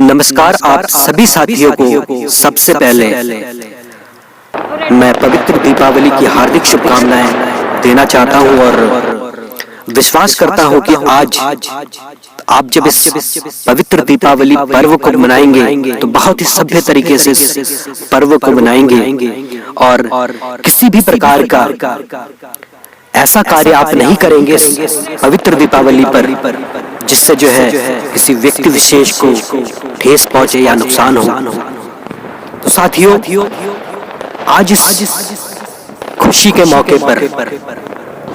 नमस्कार आप सभी साथियों को सबसे पहले मैं पवित्र दीपावली की हार्दिक शुभकामनाएं देना चाहता हूं और विश्वास करता हूं कि आज आप जब इस पवित्र दीपावली पर्व को मनाएंगे तो बहुत ही सभ्य तरीके से इस पर्व को मनाएंगे और किसी भी प्रकार का ऐसा कार्य आप नहीं करेंगे पवित्र दीपावली पर जिससे जो है किसी व्यक्ति विशेष को ठेस पहुंचे या नुकसान हो। तो साथियों, आज इस खुशी के मौके पर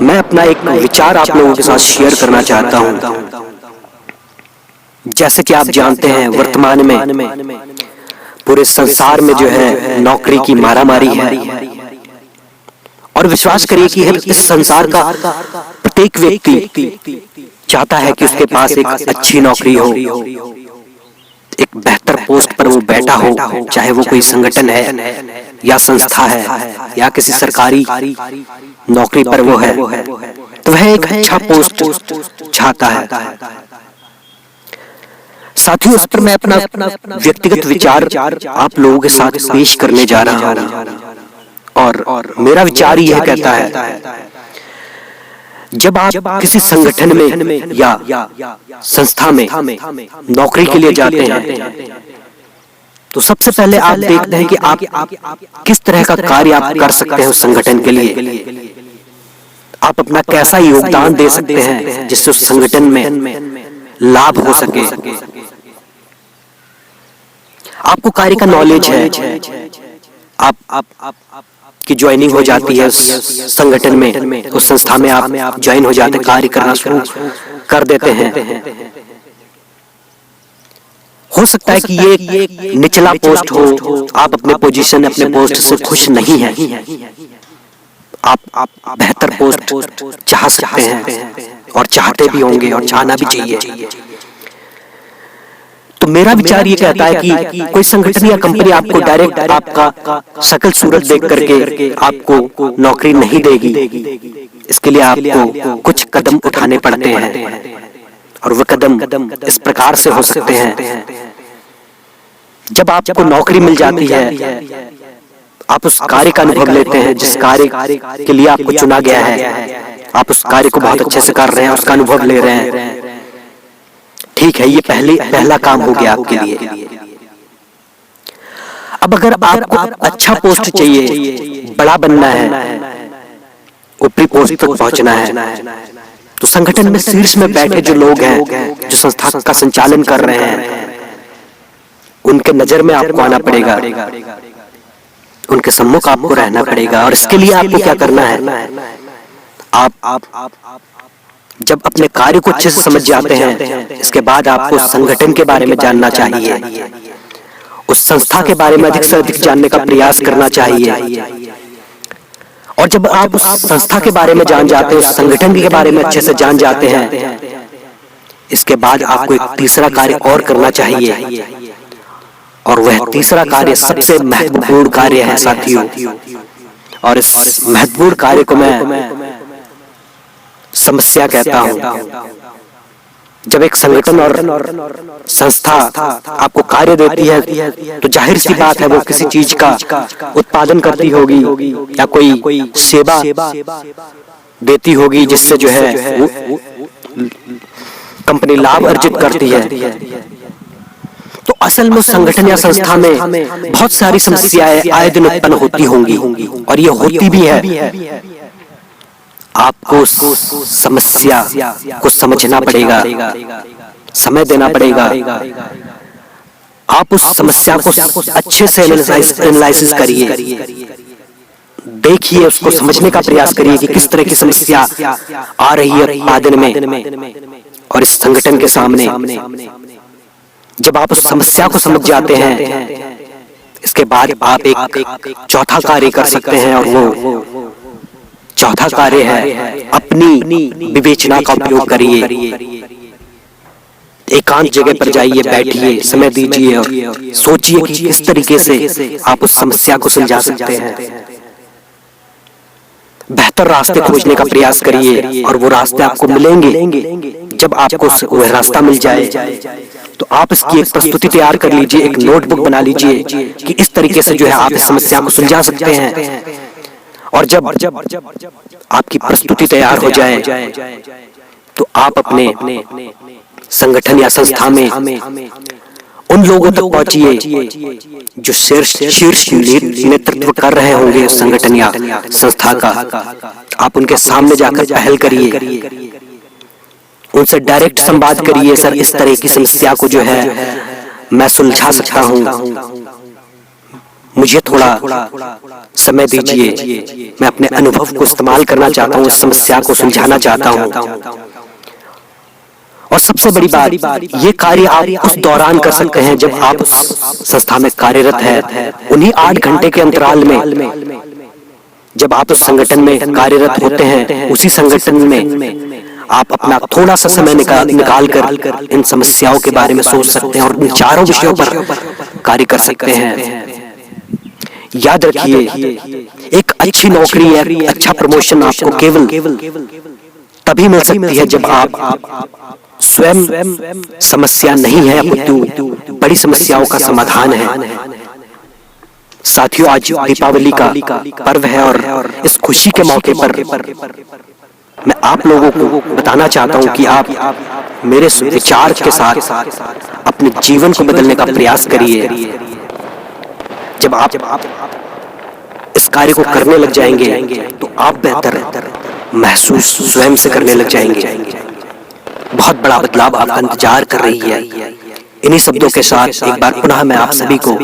मैं अपना एक विचार आप लोगों के साथ शेयर करना चाहता हूं। जैसे कि आप जानते हैं वर्तमान में पूरे संसार में जो है नौकरी की मारामारी है और विश्वास करिए कि इस संसार का प्रत्येक व्यक्ति चाहता है कि उसके पास एक अच्छी नौकरी हो, एक बेहतर पोस्ट पर वो बैठा हो, चाहे वो कोई संगठन है या संस्था है या किसी सरकारी नौकरी पर वो है, तो वह एक अच्छा पोस्ट चाहता है। साथियों, उस पर मैं अपना व्यक्तिगत विचार आप लोगों के साथ पेश करने जा रहा हूं और मेरा विचार यह कहता है, जब आप किसी संगठन में या संस्था में नौकरी के लिए जाते हैं तो सबसे पहले आप देखते हैं कि आप किस तरह का कार्य आप कर सकते हैं उस संगठन के लिए, आप अपना कैसा योगदान दे सकते हैं जिससे उस संगठन में लाभ हो सके। आपको कार्य का नॉलेज है, आप की ज्वाइनिंग हो जाती है उस संगठन में, उस संस्था में आप ज्वाइन हो जाते, कार्य करना शुरू कर देते हैं। हो सकता है कि ये निचला पोस्ट हो, आप अपने पोजीशन अपने पोस्ट से खुश नहीं हैं, आप बेहतर पोस्ट चाह सकते हैं और चाहते भी होंगे और चाहना भी चाहिए। तो मेरा विचार ये कहता है कि कोई संगठन या कंपनी आपको डायरेक्ट आपका शकल सूरत देख करके आपको नौकरी नहीं देगी। इसके लिए आपको कुछ कदम उठाने पड़ते हैं और वह कदम इस प्रकार से हो सकते हैं। जब आपको नौकरी मिल जाती है, आप उस कार्य का अनुभव लेते हैं जिस कार्य के लिए आपको चुना गया है, आप उस कार्य को बहुत अच्छे से कर रहे हैं, उसका अनुभव ले रहे हैं। ठीक है, ये पहला काम हो गया आपके लिए। अब अगर आपको अच्छा पोस्ट चाहिए, बड़ा बनना है, ऊपरी पोस्ट तक पहुंचना है, तो संगठन में शीर्ष में बैठे जो लोग हैं, जो संस्था का संचालन कर रहे हैं, उनके नजर में आपको आना पड़ेगा, उनके सम्मुख आपको रहना पड़ेगा। और इसके लिए आपको क्या करना है, आप जब अपने कार्य को अच्छे से समझ जाते हैं, इसके बाद आपको संगठन के बारे में जानना चाहिए, उस संस्था के बारे में अधिक से अधिक जानने का प्रयास करना चाहिए। और जब आप उस संस्था के बारे में जान जाते हैं, उस संगठन के बारे में अच्छे से जान जाते हैं, इसके बाद आपको एक तीसरा कार्य और करना चाहिए और वह तीसरा कार्य सबसे महत्वपूर्ण कार्य है साथियों। और इस महत्वपूर्ण कार्य को मैं समस्या कहता हूं। जब एक संगठन और संस्था आपको कार्य देती है तो जाहिर सी बात है वो किसी चीज का उत्पादन करती होगी या कोई सेवा देती होगी जिससे जो है कंपनी लाभ अर्जित करती है। तो असल में उस संगठन या संस्था में बहुत सारी समस्याएं आए दिन उत्पन्न होती होंगी और ये होती भी है। आपको समस्या को समझना पड़ेगा, समय देना पड़ेगा। आप उस समस्या को अच्छे से एनालिसिस करिए, देखिए, उसको समझने का प्रयास करिए कि किस तरह की समस्या आ रही है उत्पादन में और इस संगठन के सामने। जब आप उस समस्या को समझ जाते हैं, इसके बाद आप एक चौथा कार्य कर सकते हैं और वो चौथा कार्य है अपनी विवेचना का उपयोग करिए। एकांत जगह पर जाइए, बैठिए, समय दीजिए और सोचिए कि किस तरीके से आप उस समस्या को सुलझा सकते हैं। बेहतर रास्ते खोजने का प्रयास करिए और वो रास्ते आपको मिलेंगे। जब आपको वह रास्ता मिल जाए तो आप इसकी एक प्रस्तुति तैयार कर लीजिए, एक नोटबुक बना लीजिए कि इस तरीके से जो है आप इस समस्या को सुलझा सकते हैं। और जब आपकी प्रस्तुति तैयार हो जाए तो आप अपने संगठन या संस्था में उन लोगों तक पहुंचिए जो शीर्ष नेतृत्व कर रहे होंगे उस संगठन या संस्था का। आप उनके सामने जाकर पहल करिए, उनसे डायरेक्ट संवाद करिए, सर इस तरह की समस्या को जो है मैं सुलझा सकता हूं, मुझे थोड़ा समय दीजिए, मैं अपने अनुभव को इस्तेमाल करना चाहता हूं, इस समस्या को सुलझाना चाहता हूं। और सबसे बड़ी बात, ये कार्य आप उस दौरान कर सकते हैं जब आप उस संस्था में कार्यरत हैं। उन्हीं 8 घंटे के अंतराल में जब आप उस संगठन में कार्यरत होते हैं, उसी संगठन में आप अपना थोड़ा सा समय निकाल कर इन समस्याओं के बारे में सोच सकते हैं और इन चारों विषयों पर कार्य कर सकते हैं। याद रखिए, एक अच्छी नौकरी या अच्छा प्रमोशन आपको केवल तभी मिल सकती है जब आप स्वयं समस्या नहीं है अपितु बड़ी समस्याओं का समाधान है। साथियों, आज दीपावली का पर्व है और इस खुशी के मौके पर मैं आप लोगों को बताना चाहता हूं कि आप मेरे विचार के साथ अपने जीवन को बदलने का प्रयास करिए। जब आप इस कार्य को करने लग जाएंगे तो आप बेहतर महसूस स्वयं से करने लग जाएंगे। बहुत बड़ा बदलाव आपका इंतजार कर रही है। इन्हीं शब्दों के साथ एक बार पुनः मैं आप सभी को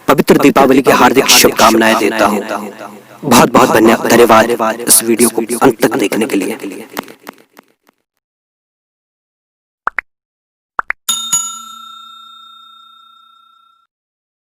पवित्र दीपावली की हार्दिक शुभकामनाएं देता हूं। बहुत बहुत धन्यवाद इस वीडियो को अंत तक देखने के लिए।